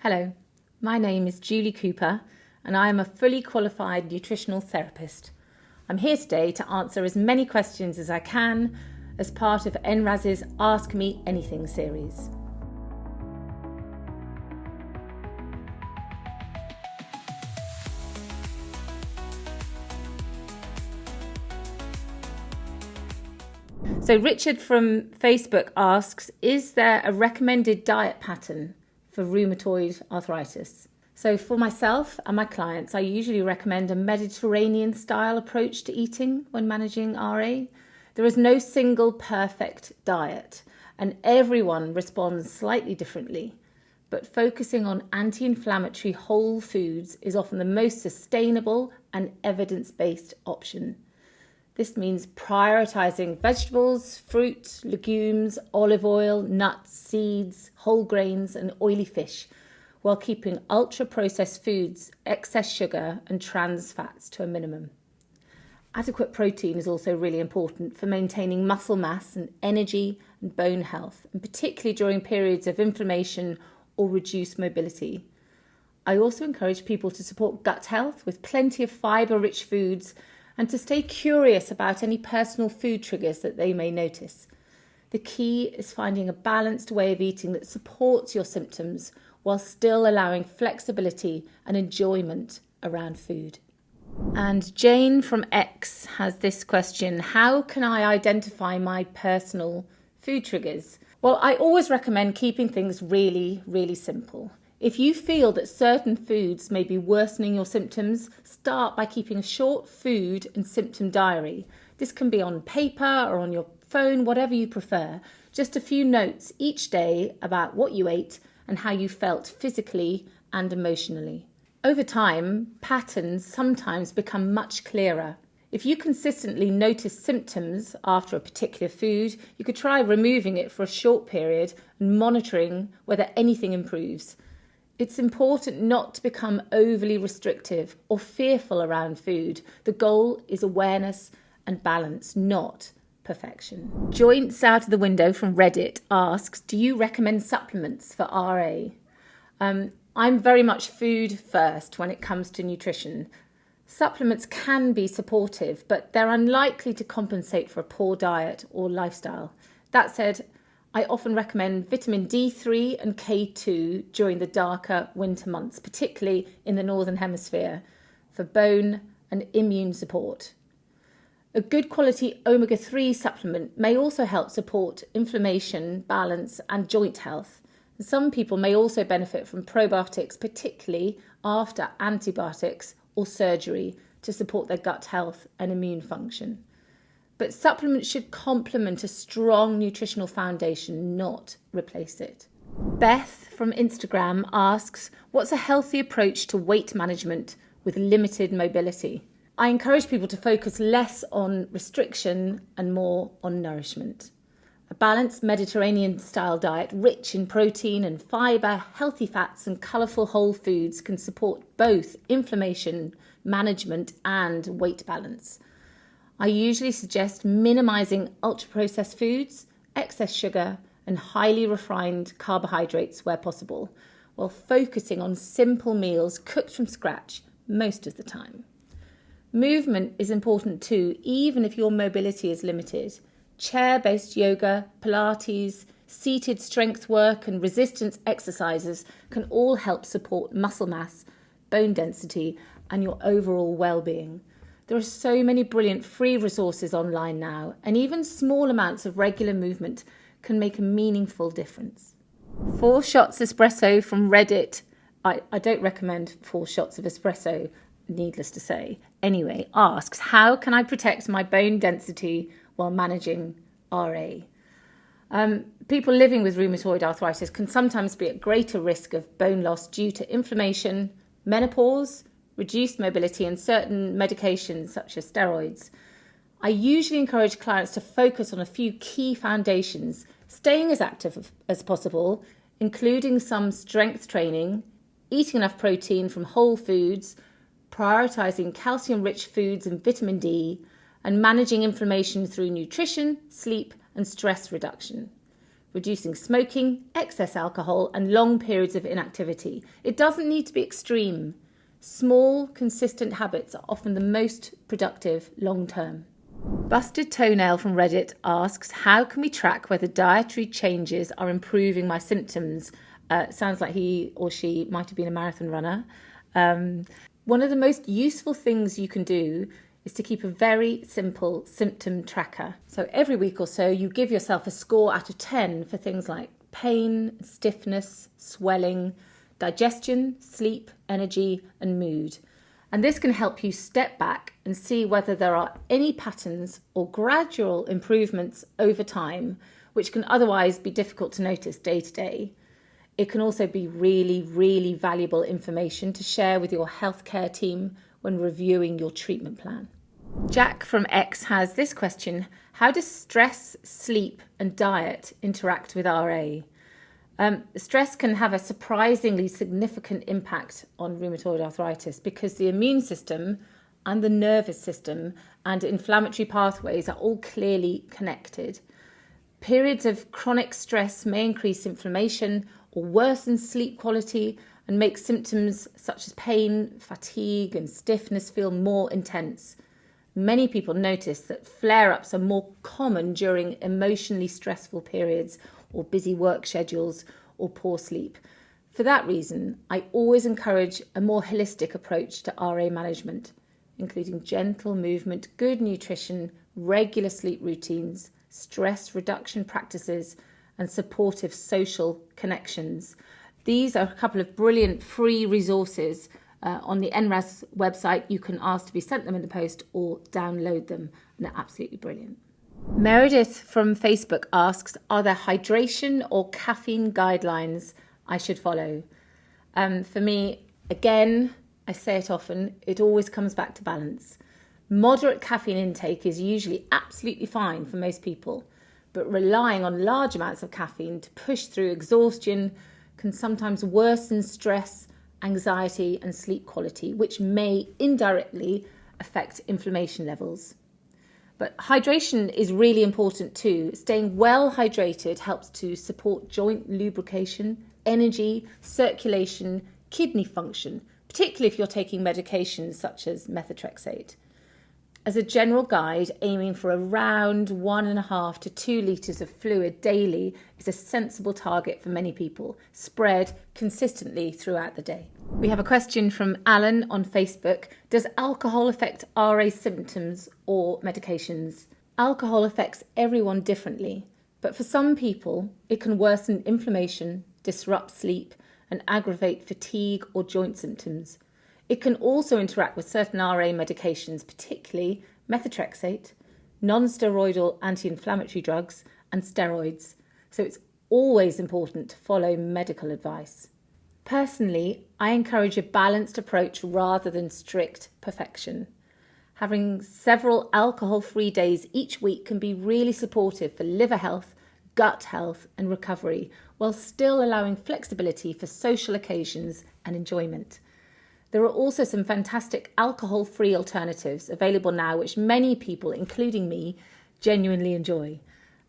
Hello, my name is Julie Cooper and I am a fully qualified nutritional therapist. I'm here today to answer as many questions as I can as part of NRAS's Ask Me Anything series. So Richard from Facebook asks, is there a recommended diet pattern for rheumatoid arthritis? So for myself and my clients, I usually recommend a Mediterranean style approach to eating when managing RA. There is no single perfect diet and everyone responds slightly differently, but focusing on anti-inflammatory whole foods is often the most sustainable and evidence-based option. This means prioritising vegetables, fruit, legumes, olive oil, nuts, seeds, whole grains and oily fish, while keeping ultra-processed foods, excess sugar and trans fats to a minimum. Adequate protein is also really important for maintaining muscle mass and energy and bone health, and particularly during periods of inflammation or reduced mobility. I also encourage people to support gut health with plenty of fibre-rich foods and to stay curious about any personal food triggers that they may notice. The key is finding a balanced way of eating that supports your symptoms while still allowing flexibility and enjoyment around food. And Jane from X has this question: how can I identify my personal food triggers? Well, I always recommend keeping things really, really simple. If you feel that certain foods may be worsening your symptoms, start by keeping a short food and symptom diary. This can be on paper or on your phone, whatever you prefer. Just a few notes each day about what you ate and how you felt physically and emotionally. Over time, patterns sometimes become much clearer. If you consistently notice symptoms after a particular food, you could try removing it for a short period and monitoring whether anything improves. It's important not to become overly restrictive or fearful around food. The goal is awareness and balance, not perfection. Joints out of the window from Reddit asks, do you recommend supplements for RA? I'm very much food first when it comes to nutrition. Supplements can be supportive, but they're unlikely to compensate for a poor diet or lifestyle. That said, I often recommend vitamin D3 and K2 during the darker winter months, particularly in the Northern Hemisphere, for bone and immune support. A good quality omega-3 supplement may also help support inflammation, balance and joint health. Some people may also benefit from probiotics, particularly after antibiotics or surgery, to support their gut health and immune function. But supplements should complement a strong nutritional foundation, not replace it. Beth from Instagram asks, what's a healthy approach to weight management with limited mobility? I encourage people to focus less on restriction and more on nourishment. A balanced Mediterranean style diet rich in protein and fibre, healthy fats and colourful whole foods can support both inflammation management and weight balance. I usually suggest minimising ultra-processed foods, excess sugar and highly refined carbohydrates where possible, while focusing on simple meals cooked from scratch most of the time. Movement is important too, even if your mobility is limited. Chair-based yoga, Pilates, seated strength work and resistance exercises can all help support muscle mass, bone density and your overall well-being. There are so many brilliant free resources online now, and even small amounts of regular movement can make a meaningful difference. 4 shots espresso from Reddit. I don't recommend 4 shots of espresso, needless to say. Anyway, asks, how can I protect my bone density while managing RA? People living with rheumatoid arthritis can sometimes be at greater risk of bone loss due to inflammation, menopause, reduced mobility and certain medications such as steroids. I usually encourage clients to focus on a few key foundations, staying as active as possible, including some strength training, eating enough protein from whole foods, prioritising calcium-rich foods and vitamin D, and managing inflammation through nutrition, sleep and stress reduction. reducing smoking, excess alcohol, and long periods of inactivity. It doesn't need to be extreme. Small, consistent habits are often the most productive long term. Busted Toenail from Reddit asks, how can we track whether dietary changes are improving my symptoms? Sounds like he or she might have been a marathon runner. One of the most useful things you can do is to keep a very simple symptom tracker. So every week or so, you give yourself a score out of 10 for things like pain, stiffness, swelling, digestion, sleep, energy, and mood. And this can help you step back and see whether there are any patterns or gradual improvements over time, which can otherwise be difficult to notice day to day. It can also be really, really valuable information to share with your healthcare team when reviewing your treatment plan. Jack from X has this question: how does stress, sleep, and diet interact with RA? Stress can have a surprisingly significant impact on rheumatoid arthritis because the immune system and the nervous system and inflammatory pathways are all clearly connected. Periods of chronic stress may increase inflammation or worsen sleep quality and make symptoms such as pain, fatigue, and stiffness feel more intense. Many people notice that flare-ups are more common during emotionally stressful periods or busy work schedules or poor sleep. For that reason, I always encourage a more holistic approach to RA management, including gentle movement, good nutrition, regular sleep routines, stress reduction practices, and supportive social connections. These are a couple of brilliant free resources on the NRAS website. You can ask to be sent them in the post or download them, and they're absolutely brilliant. Meredith from Facebook asks, are there hydration or caffeine guidelines I should follow? For me, again, I say it often, it always comes back to balance. Moderate caffeine intake is usually absolutely fine for most people, but relying on large amounts of caffeine to push through exhaustion can sometimes worsen stress, anxiety, and sleep quality, which may indirectly affect inflammation levels. But hydration is really important too. Staying well hydrated helps to support joint lubrication, energy, circulation, kidney function, particularly if you're taking medications such as methotrexate. As a general guide, aiming for around 1.5 to 2 litres of fluid daily is a sensible target for many people, spread consistently throughout the day. We have a question from Alan on Facebook. Does alcohol affect RA symptoms or medications? Alcohol affects everyone differently, but for some people, it can worsen inflammation, disrupt sleep, and aggravate fatigue or joint symptoms. It can also interact with certain RA medications, particularly methotrexate, non-steroidal anti-inflammatory drugs, and steroids. So it's always important to follow medical advice. Personally, I encourage a balanced approach rather than strict perfection. Having several alcohol-free days each week can be really supportive for liver health, gut health, and recovery, while still allowing flexibility for social occasions and enjoyment. There are also some fantastic alcohol-free alternatives available now, which many people, including me, genuinely enjoy.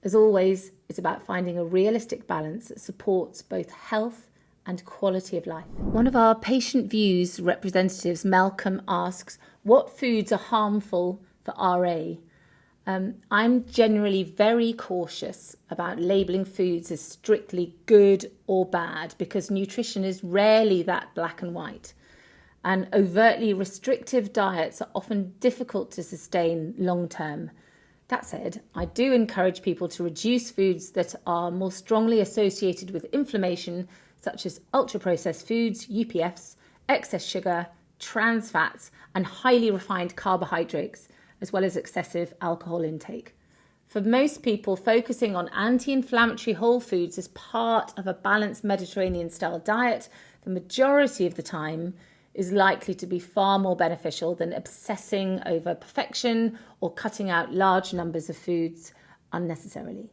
As always, it's about finding a realistic balance that supports both health and quality of life. One of our patient views representatives, Malcolm, asks, what foods are harmful for RA? I'm generally very cautious about labelling foods as strictly good or bad because nutrition is rarely that black and white. And overtly restrictive diets are often difficult to sustain long term. That said, I do encourage people to reduce foods that are more strongly associated with inflammation, such as ultra-processed foods, UPFs, excess sugar, trans fats, and highly refined carbohydrates, as well as excessive alcohol intake. For most people, focusing on anti-inflammatory whole foods as part of a balanced Mediterranean-style diet, the majority of the time, is likely to be far more beneficial than obsessing over perfection or cutting out large numbers of foods unnecessarily.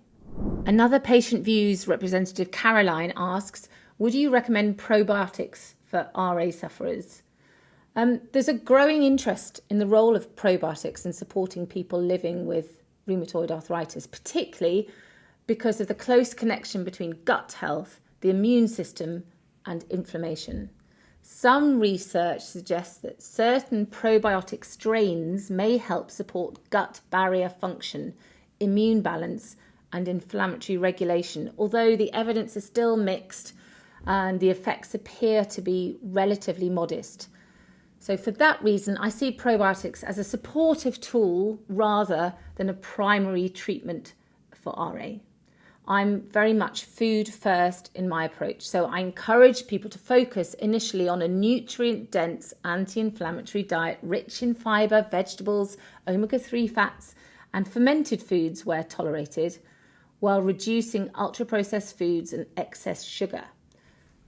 Another patient views representative, Caroline, asks, would you recommend probiotics for RA sufferers? There's a growing interest in the role of probiotics in supporting people living with rheumatoid arthritis, particularly because of the close connection between gut health, the immune system, and inflammation. Some research suggests that certain probiotic strains may help support gut barrier function, immune balance, and inflammatory regulation, although the evidence is still mixed and the effects appear to be relatively modest. So for that reason, I see probiotics as a supportive tool rather than a primary treatment for RA. I'm very much food first in my approach, so I encourage people to focus initially on a nutrient-dense anti-inflammatory diet rich in fibre, vegetables, omega-3 fats and fermented foods where tolerated, while reducing ultra-processed foods and excess sugar.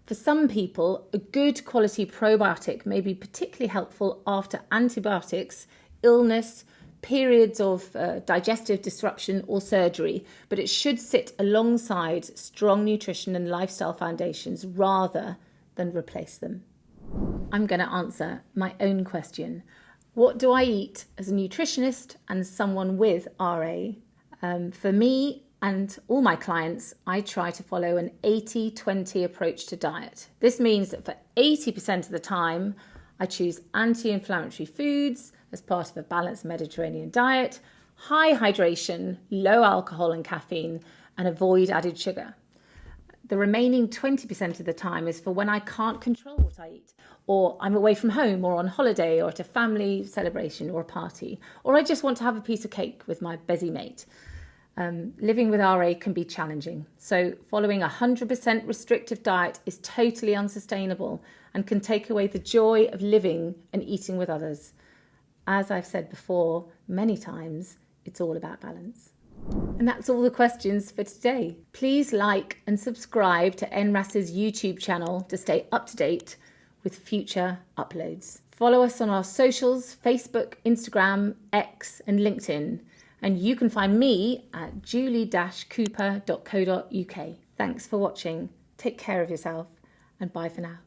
For some people, a good quality probiotic may be particularly helpful after antibiotics, illness, periods of digestive disruption or surgery, but it should sit alongside strong nutrition and lifestyle foundations rather than replace them. I'm going to answer my own question. What do I eat as a nutritionist and someone with RA? For me, and all my clients, I try to follow an 80-20 approach to diet. This means that for 80% of the time, I choose anti-inflammatory foods as part of a balanced Mediterranean diet, high hydration, low alcohol and caffeine, and avoid added sugar. The remaining 20% of the time is for when I can't control what I eat, or I'm away from home or on holiday or at a family celebration or a party, or I just want to have a piece of cake with my busy mate. Living with RA can be challenging, so following a 100% restrictive diet is totally unsustainable and can take away the joy of living and eating with others. As I've said before many times, it's all about balance. And that's all the questions for today. Please like and subscribe to NRAS's YouTube channel to stay up to date with future uploads. Follow us on our socials, Facebook, Instagram, X and LinkedIn. And you can find me at julie-cooper.co.uk. Thanks for watching. Take care of yourself and bye for now.